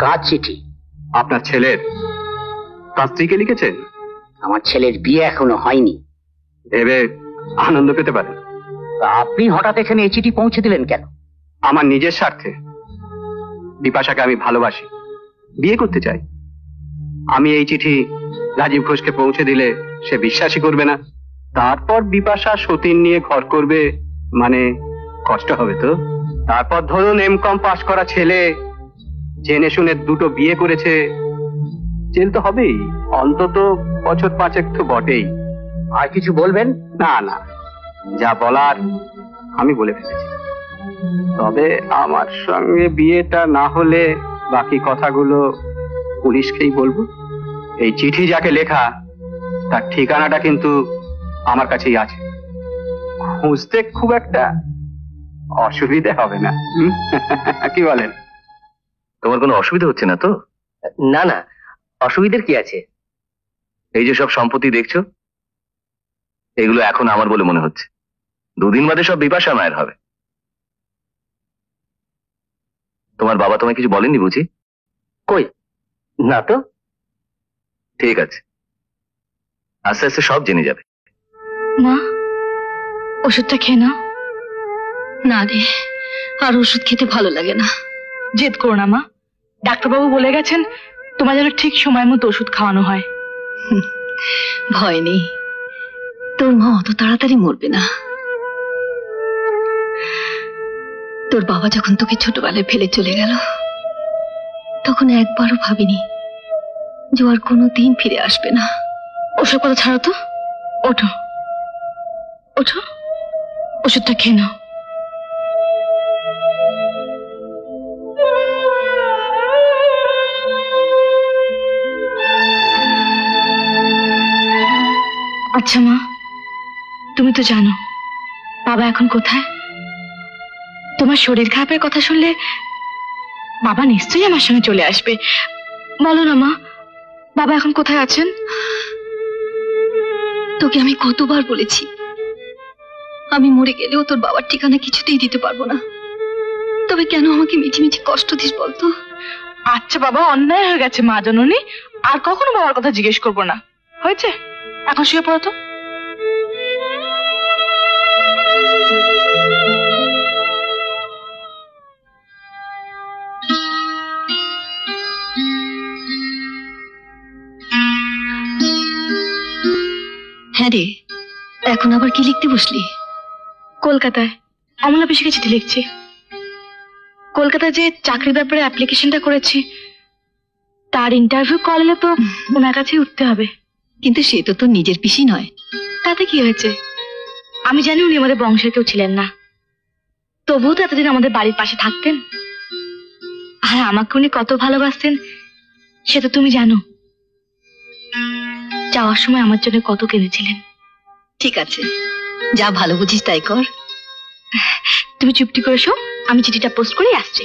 কার চিঠি? আপনার ছেলের। তার স্ত্রীকে লিখেছেন? আমার ছেলের বিয়ে এখনো হয়নি। ভেবে আনন্দ পেতে পারেন। আপনি হঠাৎ এখানে এই চিঠি পৌঁছে দিলেন কেন? আমার নিজের স্বার্থে। বিপাশাকে আমি ভালোবাসি, বিয়ে করতে চাই। আমি এই চিঠি রাজীব ঘোষকে পৌঁছে দিলে সে বিশ্বাসই করবে না। তারপর বিপাশা সতীন নিয়ে ঘর করবে, মানে কষ্ট হবে তো। তারপর ধরুন এমকম পাস করা ছেলে জেনে শুনে দুটো বিয়ে করেছে, জেল তো হবেই, অন্তত বছর 5 তো বটেই। আর কিছু বলবেন? না না, যা বলার আমি বলে ফেলেছি। তবে আমার সঙ্গে বিয়েটা না হলে বাকি কথাগুলো পুলিশকেই বলবো। এই চিঠি যাকে লেখা তার ঠিকানাটা কিন্তু আমার কাছেই আছে, খুঁজতে খুব একটা অসুবিধা হবে না। কি বলেন? তোমার কোনো অসুবিধা হচ্ছে না তো? না না, অসুবিধার কি আছে? এই যে সব সম্পত্তি দেখছো, এগুলো এখন আমার বলে মনে হচ্ছে, 2 দিন বাদে সব বিপাশা মায়ের হবে। তোমার বাবা তোমায় কিছু বলেননি বুঝি? কই না তো। ঠিক আছে, আস্তে আস্তে সব জেনে যাবে। মা, ওষুধটা খেয়ে নাও। না রে, আর ওষুধ খেতে ভালো লাগে না। জেদ করো না মা, ডাক্তারবাবু বলে গেছেন তোমার যেন ঠিক সময় মতো ওষুধ খাওয়ানো হয়। ভয় নেই, তোর মা অত তাড়াতাড়ি মরবে না। তোর বাবা যখন তোকে ছোটবেলায় ফেলে চলে গেল, তখন একবারও ভাবিনি যে আর কোনোদিন ফিরে আসবে না। ওসব কথা ছাড়ো তো, ওঠো ওঠো, ওষুধটা খেয়ে নাও। আচ্ছা মা, তুমি তো জানো বাবা এখন কোথায়? তোমার শরীর খারাপের কথা শুনলে বাবা নিশ্চয়ই আমার সঙ্গে চলে আসবে। বলো না মা, বাবা এখন কোথায় আছেন? তোকে আমি কতবার বলেছি, আমি মরে গেলেও তোর বাবার ঠিকানা কিছুতেই দিতে পারবো না। তবে কেন আমাকে মিছিমিছি কষ্ট দিস বলতো? আচ্ছা বাবা, অন্যায় হয়ে গেছে মা জননী, আর কখনো বাবার কথা জিজ্ঞেস করবো না। হয়েছে, এখন শুয়ে পড়ো তো। হ্যাঁ রে, এখন আবার কি লিখতে বসলি? কলকাতায় অমলা পিসিকে চিঠি লিখছি। কলকাতায় যে চাকরির ব্যাপারে অ্যাপ্লিকেশনটা করেছি, তার ইন্টারভিউ কল এলে তো ওনার কাছে উঠতে হবে। কিন্তু সে তো তোর নিজের পিসি নয়। তাতে কি হয়েছে? আমি জানি উনি আমাদের বংশের কেউ ছিলেন না, তবুও তো এতদিন আমাদের বাড়ির পাশে থাকতেন। আর আমাকে উনি কত ভালোবাসতেন সে তো তুমি জানো। যাওয়ার সময় আমার জন্য কত কেঁদেছিলেন। ঠিক আছে, যা ভালো বুঝিস তাই কর। তুমি চুপটি করে শো, আমি চিঠিটা পোস্ট করে আসছি।